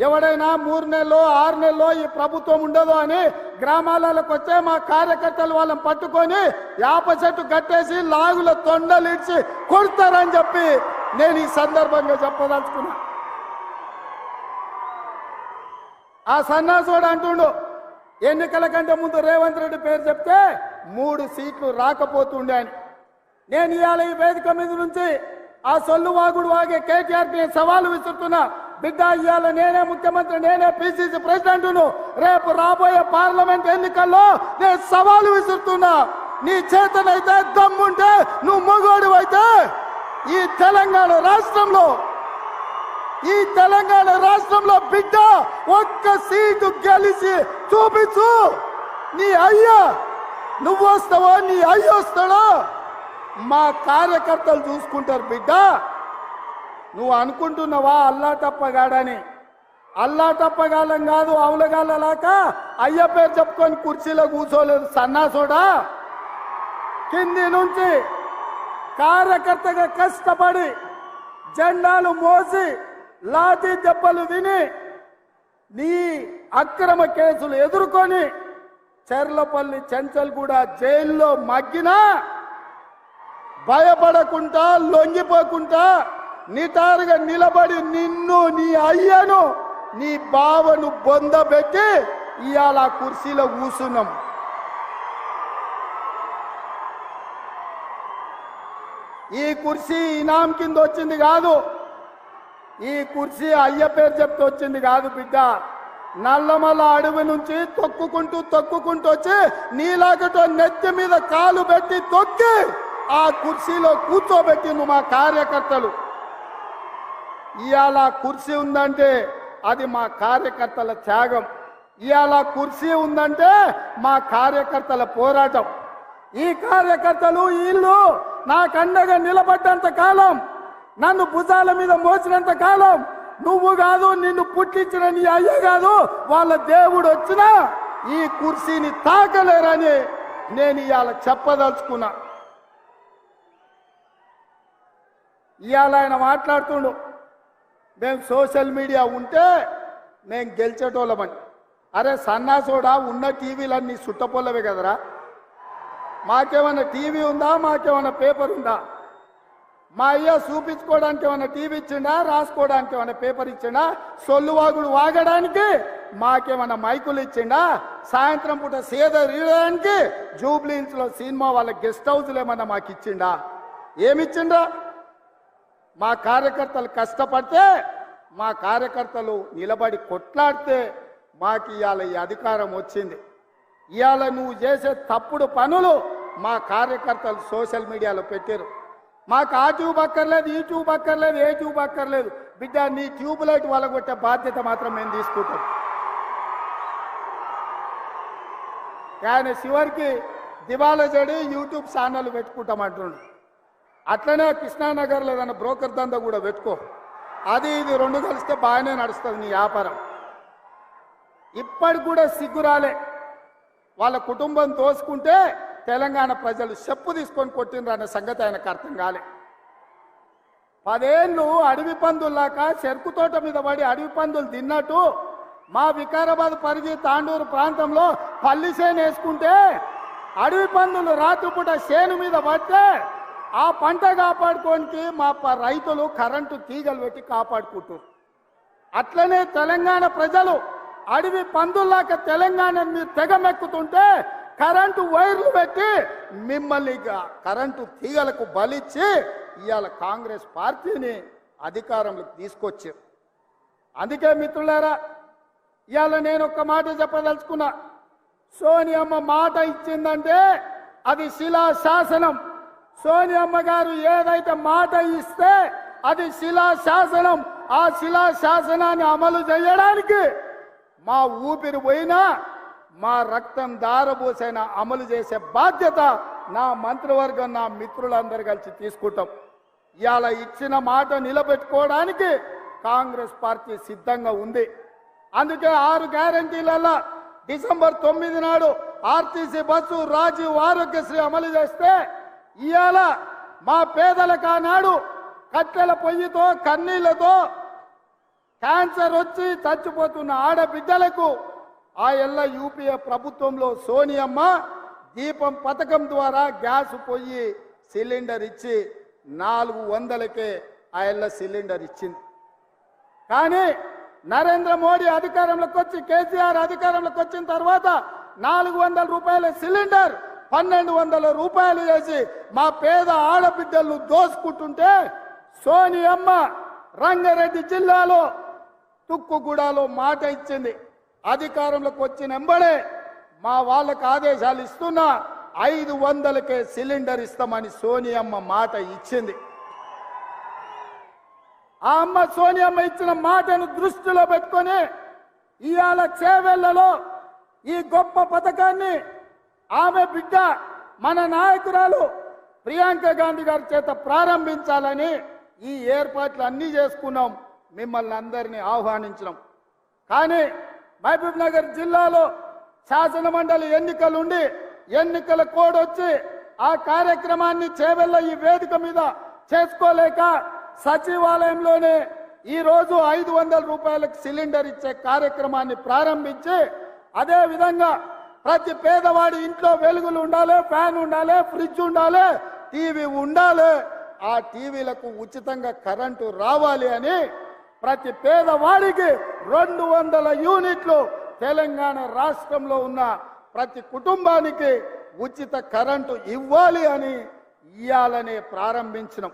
ఎవడైనా 3 నెలలు 6 నెలలు ఈ ప్రభుత్వం ఉండదు అని గ్రామాలకు వచ్చే మా కార్యకర్తలు వాళ్ళని పట్టుకొని యాప చెట్టు కట్టేసి లాగుల తొండలిడ్చి కొడతారని చెప్పి నేను ఈ సందర్భంగా చెప్పదలుచుకున్నా. ఆ సన్నాసుడు అంటుండు ఎన్నికల కంటే ముందు రేవంత్ రెడ్డి పేరు చెప్తే 3 సీట్లు రాకపోతుండే అని. నేను ఇవాళ ఈ వేదిక మీద నుంచి ఆ సొల్లు వాగుడు వాగే కేటీఆర్కి నేను సవాలు విసురుతున్నా. బిడ్డ, ఇవాళ నేనే ముఖ్యమంత్రి, నేనే పిసిసి ప్రెసిడెంట్ను. రేపు రాబోయే పార్లమెంట్ ఎన్నికల్లో నేను సవాలు విసురుతున్నా. నీ చేతనైతే దమ్ముంటే నువ్వు మొగోడు అయితే ఈ తెలంగాణ రాష్ట్రంలో బిడ్డ ఒక్క సీటు గెలిచి చూపించు. నీ అయ్యా నువ్వు వస్తావో నీ అయ్య వస్తాడో మా కార్యకర్తలు చూసుకుంటారు. బిడ్డ, నువ్వు అనుకుంటున్నావా అల్లా తప్పగాడని? అల్లా తప్పగాలం కాదు, అవులగాలలాక అయ్య పేరు చెప్పుకొని కుర్చీలో కూర్చోలేదు సన్నాసోడా. కింది నుంచి కార్యకర్తగా కష్టపడి జెండాలు మోసి లాఠీ దెబ్బలు విని నీ అక్రమ కేసులు ఎదుర్కొని చెర్లపల్లి చెంచల్గూడ జైల్లో మగ్గినా భయపడకుండా లొంగిపోకుండా నిటారుగా నిలబడి నిన్ను, నీ అయ్యను, నీ బావను బొందబెట్టి ఇవాళ కుర్చీలో కూర్చున్నాం. ఈ కుర్చీ ఇనాం కింద వచ్చింది కాదు, ఈ కుర్చీ అయ్య పేరు చెప్తే వచ్చింది కాదు బిడ్డ. నల్లమల్ల అడవి నుంచి తొక్కుకుంటూ వచ్చి నీలాగటో నెత్తి మీద కాలు పెట్టి తొక్కి ఆ కుర్చీలో కూర్చోబెట్టిండు మా కార్యకర్తలు. ఇవాళ కుర్చీ ఉందంటే అది మా కార్యకర్తల త్యాగం. ఇవాళ కుర్చీ ఉందంటే మా కార్యకర్తల పోరాటం. ఈ కార్యకర్తలు వీళ్ళు నాకు అండగా నిలబడ్డంత కాలం, నన్ను భుజాల మీద మోసినంత కాలం, నువ్వు కాదు, నిన్ను పుట్టించిన నీ అయ్య కాదు, వాళ్ళ దేవుడు వచ్చినా ఈ కుర్చీని తాకలేరని నేను ఇవాళ చెప్పదలుచుకున్నా. ఇవాళ ఆయన మాట్లాడుతుండు మేము సోషల్ మీడియా ఉంటే మేము గెలిచేటోళ్ళమని. అరే సన్నాసోడా, ఉన్న టీవీలన్నీ సుట్టపొల్లవే కదరా. మాకేమన్నా టీవీ ఉందా? మాకేమన్నా పేపర్ ఉందా? మా అయ్య చూపించుకోవడానికి ఏమన్నా టీవీ ఇచ్చిండా? రాసుకోవడానికి ఏమన్నా పేపర్ ఇచ్చిండా? సొల్లువాగుడు వాగడానికి మాకేమన్నా మైకులు ఇచ్చిండా? సాయంత్రం పూట సేద రీయడానికి జూబ్లీహిల్స్లో సినిమా వాళ్ళ గెస్ట్ హౌస్లు ఏమన్నా మాకు ఇచ్చిండా? ఏమిచ్చిండా? మా కార్యకర్తలు కష్టపడితే, మా కార్యకర్తలు నిలబడి కొట్లాడితే మాకు ఇవాళ ఈ అధికారం వచ్చింది. ఇవాళ నువ్వు చేసే తప్పుడు పనులు మా కార్యకర్తలు సోషల్ మీడియాలో పెట్టారు. మాకు ఆ ట్యూబ్ అక్కర్లేదు, ఈ ట్యూబ్ అక్కర్లేదు, ఏ ట్యూబ్ అక్కర్లేదు. బిడ్డ, నీ ట్యూబ్ లైట్ వలగొట్టే బాధ్యత మాత్రం మేము తీసుకుంటాం. ఆయన చివరికి దివాలా చెడి యూట్యూబ్ ఛానల్ పెట్టుకుంటామంటుండు. అట్లనే కృష్ణానగర్లో ఏదైనా బ్రోకర్ దందా కూడా పెట్టుకో. అది ఇది 2 కలిస్తే బాగానే నడుస్తుంది నీ వ్యాపారం. ఇప్పటికి కూడా సిగ్గురాలే. వాళ్ళ కుటుంబం తోసుకుంటే తెలంగాణ ప్రజలు చెప్పు తీసుకొని కొట్టినరు అనే సంగతి ఆయనకు అర్థం కాలే. 10 ఏళ్ళు అడవి పందుల్లాక చెరుకు తోట మీద పడి అడవి పందులు తిన్నట్టు మా వికారాబాద్ పరిధి తాండూరు ప్రాంతంలో పల్లి చేను వేసుకుంటే అడవి పందులు రాత్రిపూట చేను మీద పడితే ఆ పంట కాపాడుకోనికి మా రైతులు కరెంటు తీగలు పెట్టి కాపాడుకుంటారు. అట్లనే తెలంగాణ ప్రజలు అడవి పందుల్లాక తెలంగాణ మీరు తెగమెక్కుతుంటే కరెంటు వైర్లు పెట్టి మిమ్మల్ని కరెంటు తీగలకు బలిచ్చి ఇవాళ కాంగ్రెస్ పార్టీని అధికారంలోకి తీసుకొచ్చారు. అందుకే మిత్రులారా, ఇవాళ నేను ఒక్క మాట చెప్పదలుచుకున్నా. సోనియమ్మ మాట ఇచ్చిందంటే అది శిలా శాసనం. సోనియమ్మ గారు ఏదైతే మాట ఇస్తే అది శిలా శాసనం. ఆ శిలా శాసనాన్ని అమలు చేయడానికి మా ఊపిరి పోయినా మా రక్తం దారబోసైన అమలు చేసే బాధ్యత నా మంత్రివర్గం, నా మిత్రులందరూ కలిసి తీసుకుంటాం. ఇవాళ ఇచ్చిన మాట నిలబెట్టుకోవడానికి కాంగ్రెస్ పార్టీ సిద్ధంగా ఉంది. అందుకే 6 గ్యారంటీలలో డిసెంబర్ 9 నాడు ఆర్టీసీ బస్సు, రాజీవ్ ఆరోగ్యశ్రీ అమలు చేస్తే ఇవాళ మా పేదలకు ఆనాడు కట్టెల పొయ్యితో కన్నీళ్లతో క్యాన్సర్ వచ్చి చచ్చిపోతున్న ఆడబిడ్డలకు ఆ ఎల్ల యూపీఏ ప్రభుత్వంలో సోనియమ్మ దీపం పథకం ద్వారా గ్యాస్ పొయ్యి సిలిండర్ ఇచ్చి 400కే ఆ ఎల్ల సిలిండర్ ఇచ్చింది. కానీ నరేంద్ర మోడీ అధికారంలోకి వచ్చి కేసీఆర్ అధికారంలోకి వచ్చిన తర్వాత 400 రూపాయల సిలిండర్ 1200 రూపాయలు చేసి మా పేద ఆడబిడ్డలను దోసుకుంటుంటే సోనియమ్మ రంగారెడ్డి జిల్లాలో తుక్కుగూడలో మాట ఇచ్చింది. అధికారంలోకి వచ్చిన వెంబడే మా వాళ్ళకు ఆదేశాలు ఇస్తున్నా 500కే సిలిండర్ ఇస్తామని సోనియమ్మ మాట ఇచ్చింది. ఆ అమ్మ సోనియమ్మ ఇచ్చిన మాటను దృష్టిలో పెట్టుకొని ఇవాళ చేవెళ్లలో ఈ గొప్ప పథకాన్ని ఆమె బిడ్డ మన నాయకురాలు ప్రియాంక గాంధీ గారి చేత ప్రారంభించాలని ఈ ఏర్పాట్లు అన్నీ చేసుకున్నాం. మిమ్మల్ని అందరినీ ఆహ్వానించినాం. కానీ మహబూబ్ నగర్ జిల్లాలో శాసన మండలి ఎన్నికలుండి ఎన్నికల కోడ్ వచ్చి ఆ కార్యక్రమాన్ని చేవెళ్ళ ఈ వేదిక మీద చేసుకోలేక సచివాలయంలోనే ఈ రోజు 500 రూపాయలకు సిలిండర్ ఇచ్చే కార్యక్రమాన్ని ప్రారంభించి అదే విధంగా ప్రతి పేదవాడి ఇంట్లో వెలుగులు ఉండాలి, ఫ్యాన్ ఉండాలి, ఫ్రిడ్జ్ ఉండాలి, టీవీ ఉండాలి. ఆ టీవీలకు ఉచితంగా కరెంటు రావాలి అని ప్రతి పేదవాడికి 200 యూనిట్లు తెలంగాణ రాష్ట్రంలో ఉన్న ప్రతి కుటుంబానికి ఉచిత కరెంటు ఇవ్వాలి అని ఇయ్యాలనే ప్రారంభించినాం.